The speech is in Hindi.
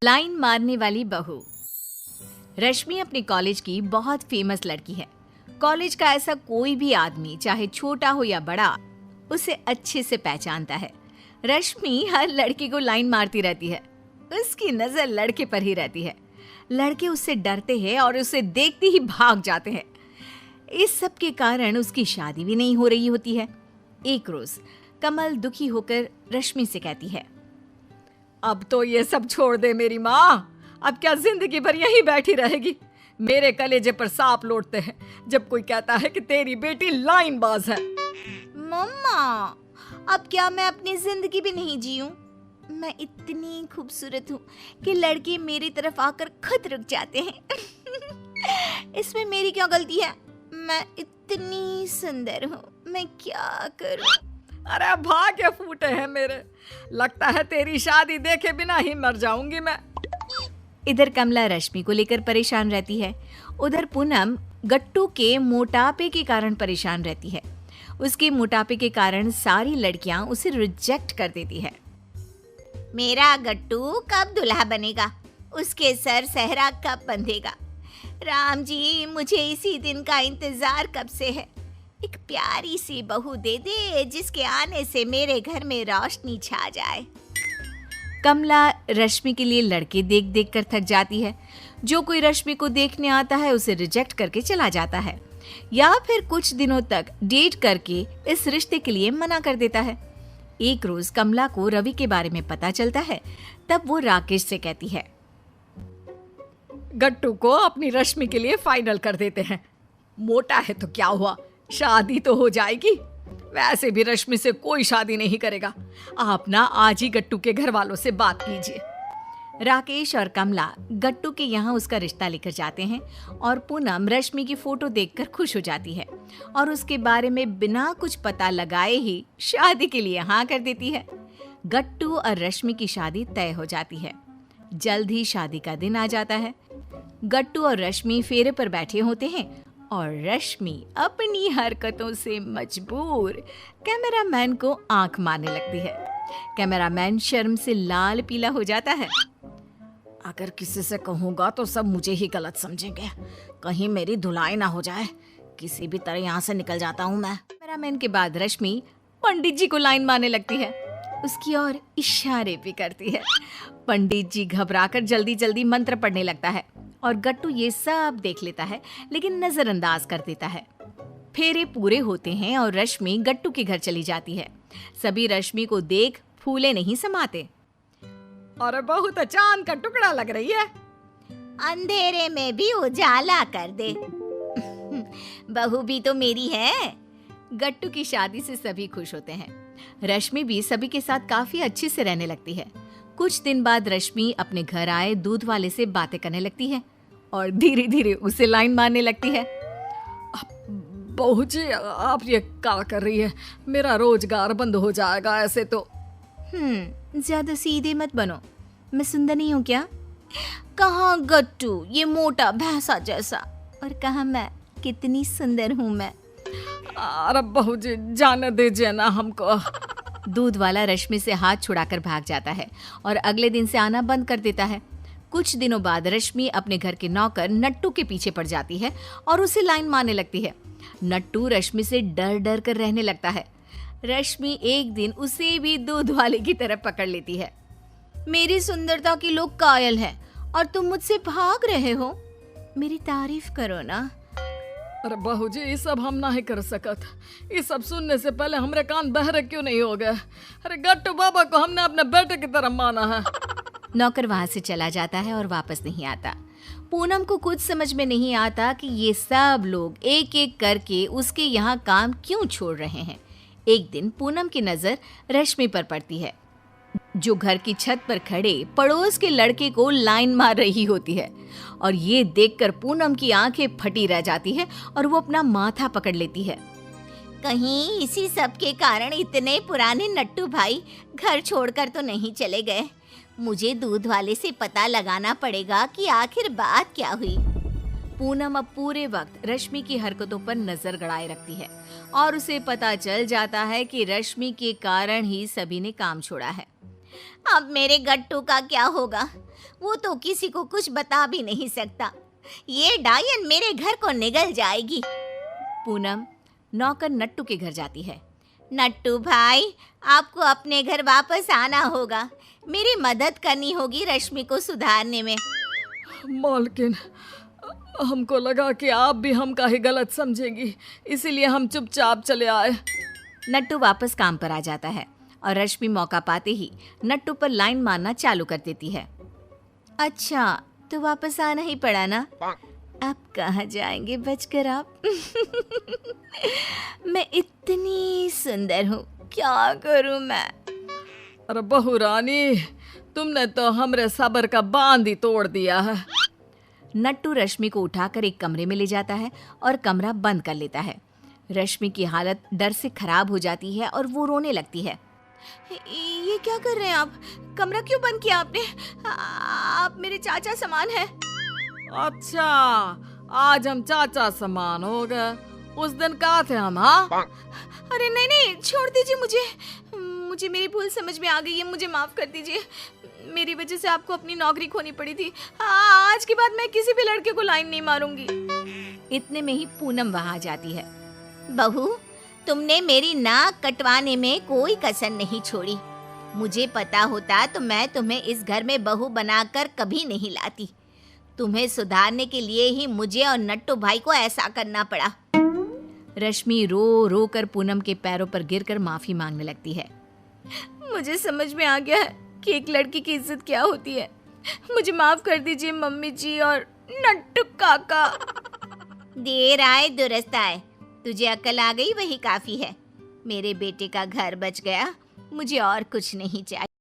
लाइन मारने वाली बहू। रश्मि अपने कॉलेज की बहुत फेमस लड़की है। कॉलेज का ऐसा कोई भी आदमी, चाहे छोटा हो या बड़ा, उसे अच्छे से पहचानता है। रश्मि हर लड़की को लाइन मारती रहती है। उसकी नजर लड़के पर ही रहती है। लड़के उससे डरते हैं और उसे देखते ही भाग जाते हैं। इस सब के कारण उसकी शादी भी नहीं हो रही होती है। एक रोज कमल दुखी होकर रश्मि से कहती है, अब तो ये सब छोड़ दे मेरी माँ। अब क्या जिंदगी भर यहीं बैठी रहेगी? मेरे कलेजे पर सांप लौटते हैं जब कोई कहता है कि तेरी बेटी लाइन बाज है। मम्मा, अब क्या मैं अपनी जिंदगी भी नहीं जीऊं? मैं इतनी खूबसूरत हूँ कि लड़के मेरी तरफ आकर खुद रुक जाते हैं। इसमें मेरी क्या गलती है? मैं इतनी सुंदर हूँ, मैं क्या करूँ? अरे भाग्य फूटे हैं मेरे। लगता है तेरी शादी देखे बिना ही मर जाऊंगी मैं। इधर कमला रश्मि को लेकर परेशान रहती है। उधर पूनम गट्टू के मोटापे के कारण परेशान रहती है। उसके मोटापे के कारण सारी लड़कियां उसे रिजेक्ट कर देती है। मेरा गट्टू कब दूल्हा बनेगा? उसके सर सहरा कब बंधेगा? राम जी, मुझे इसी दिन का इंतजार कब से है। एक प्यारी सी बहू दे दे जिसके आने से मेरे घर में रोशनी छा जाए। कमला रश्मि के लिए लड़के देख देख कर थक जाती है। जो कोई रश्मि को देखने आता है उसे रिजेक्ट करके चला जाता है, या फिर कुछ दिनों तक डेट करके इस रिश्ते के लिए मना कर देता है। एक रोज कमला को रवि के बारे में पता चलता है। तब वो राकेश से कहती है, गट्टू को अपनी रश्मि के लिए फाइनल कर देते हैं। मोटा है तो क्या हुआ, शादी तो हो जाएगी। वैसे भी रश्मि से कोई शादी नहीं करेगा। आप ना आज ही गट्टू के घर वालों से बात कीजिए। राकेश और कमला गट्टू के यहाँ उसका रिश्ता लेकर जाते हैं और पूनम रश्मि की फोटो देखकर खुश हो जाती है और उसके बारे में बिना कुछ पता लगाए ही शादी के लिए हाँ कर देती है। गट्टू और रश्मि की शादी तय हो जाती है। जल्द ही शादी का दिन आ जाता है। गट्टू और रश्मि फेरे पर बैठे होते हैं और रश्मि अपनी हरकतों से मजबूर कैमरामैन को आंख मारने लगती है। कैमरामैन शर्म से लाल पीला हो जाता है। अगर किसी से कहूँगा तो सब मुझे ही गलत समझेंगे। कहीं मेरी धुलाई ना हो जाए। किसी भी तरह यहाँ से निकल जाता हूँ मैं। कैमरामैन के बाद रश्मि पंडित जी को लाइन मारने लगती है। उसकी ओर इशारे भी करती है। पंडित जी घबराकर जल्दी जल्दी मंत्र पढ़ने लगता है और गट्टू ये सब देख लेता है लेकिन नजरअंदाज कर देता है। फेरे पूरे होते हैं और रश्मि गट्टू के घर चली जाती है। सभी रश्मि को देख फूले नहीं समाते। अरे बहुत चांद का टुकड़ा लग रही है। अंधेरे में भी उजाला कर दे। बहू भी तो मेरी है। गट्टू की शादी से सभी खुश होते हैं। रश्मि भी सभी के साथ काफी अच्छे से रहने लगती है। कुछ दिन बाद रश्मि अपने घर आए दूध वाले से बातें करने लगती है और धीरे धीरे उसे लाइन मारने लगती है। बहू जी, आप ये क्या कर रही है? मेरा रोजगार बंद हो जाएगा ऐसे तो। ज्यादा सीधे मत बनो। मैं सुंदर नहीं हूँ क्या? कहाँ गट्टू ये मोटा भैंसा जैसा, और कहाँ मैं कितनी सुंदर हूँ मैं। अरे बहू जी, जाने दीजिए ना हमको। दूध वाला रश्मि से हाथ छुड़ाकर भाग जाता है और अगले दिन से आना बंद कर देता है। कुछ दिनों बाद रश्मि अपने घर के नौकर नट्टू के पीछे पड़ जाती है और उसे लाइन मारने लगती है। नट्टू रश्मि से डर डर कर रहने लगता है। रश्मि एक दिन उसे भी दूध वाले की तरफ पकड़ लेती है। मेरी सुंदरता के लोग कायल हैं और तुम मुझसे भाग रहे हो। मेरी तारीफ करो ना। अरे बहू जी, ये सब हम नहीं कर सकत। ये सब सुनने से पहले हमारे कान बहरे क्यों नहीं हो गए? अरे गट्टू बाबा को हमने अपने बेटे की तरह माना है। नौकर वहां से चला जाता है और वापस नहीं आता। पूनम को कुछ समझ में नहीं आता कि ये सब लोग एक एक करके उसके यहाँ काम क्यों छोड़ रहे हैं। एक दिन पूनम की नजर रश्मि पर पड़ती है, जो घर की छत पर खड़े पड़ोस के लड़के को लाइन मार रही होती है। और ये देखकर पूनम की आंखें फटी रह जाती है और वो अपना माथा पकड़ लेती है। कहीं इसी सब के कारण इतने पुराने नट्टू भाई घर छोड़कर तो नहीं चले गए। मुझे दूध वाले से पता लगाना पड़ेगा कि आखिर बात क्या हुई। पूनम अब पूरे वक्त रश्मि की हरकतों पर नजर गड़ाए रखती है और उसे पता चल जाता है कि रश्मि के कारण ही सभी ने काम छोड़ा है। अब मेरे गट्टू का क्या होगा? वो तो किसी को कुछ बता भी नहीं सकता। ये डायन मेरे घर को निगल जाएगी। पूनम नौकर नट्टू के घर जाती है। नट्टू भाई, आपको अपने घर वापस आना होगा। मेरी मदद करनी होगी रश्मि को सुधारने में। मालकिन, हमको लगा कि आप भी हम काहे गलत समझेंगी, इसीलिए हम चुपचाप चले आए। नट्टू वापस काम पर आ जाता है और रश्मि मौका पाते ही नट्टू पर लाइन मारना चालू कर देती है। अच्छा, तो वापस आना ही पड़ा ना? अब कहाँ जाएंगे बचकर आप? मैं इतनी सुंदर हूँ, क्या करूँ मैं? अरे बहू रानी, तुमने तो हमरे सब्र का बांध ही तोड़ दिया है। नट्टू रश्मि को उठाकर एक कमरे में ले जाता है और कमरा बंद कर लेता है। रश्मि की हालत डर से खराब हो जाती है और वो रोने लगती है। ये क्या कर रहे हैं आप? कमरा क्यों बंद किया आपने? आप मेरे चाचा समान हैं। अच्छा, आज हम चाचा समान हो गए। उस दिन कहा थे हम? हाँ, अरे नहीं नहीं, छोड़ दीजिए मुझे मेरी भूल समझ में आ गई है। मुझे माफ कर दीजिए। मेरी वजह से आपको अपनी नौकरी खोनी पड़ी थी। आज के बाद मैं किसी भी लड़के को लाइन नहीं मारूंगी। इतने में ही पूनम वहां आ जाती है। बहू, तुमने मेरी नाक कटवाने में कोई कसर नहीं छोड़ी। मुझे पता होता तो मैं तुम्हें इस घर में बहू बनाकर कभी नहीं लाती। तुम्हें सुधारने के लिए ही मुझे और नट्टू भाई को ऐसा करना पड़ा। रश्मि रो रो कर पूनम के पैरों पर गिरकर माफी मांगने लगती है। मुझे समझ में आ गया है कि एक लड़की की इज्जत क्या होती है। मुझे माफ कर दीजिए मम्मी जी और नट्टू काका। देर आए दुरुस्त आए। तुझे अकल आ गई वही काफी है। मेरे बेटे का घर बच गया, मुझे और कुछ नहीं चाहिए।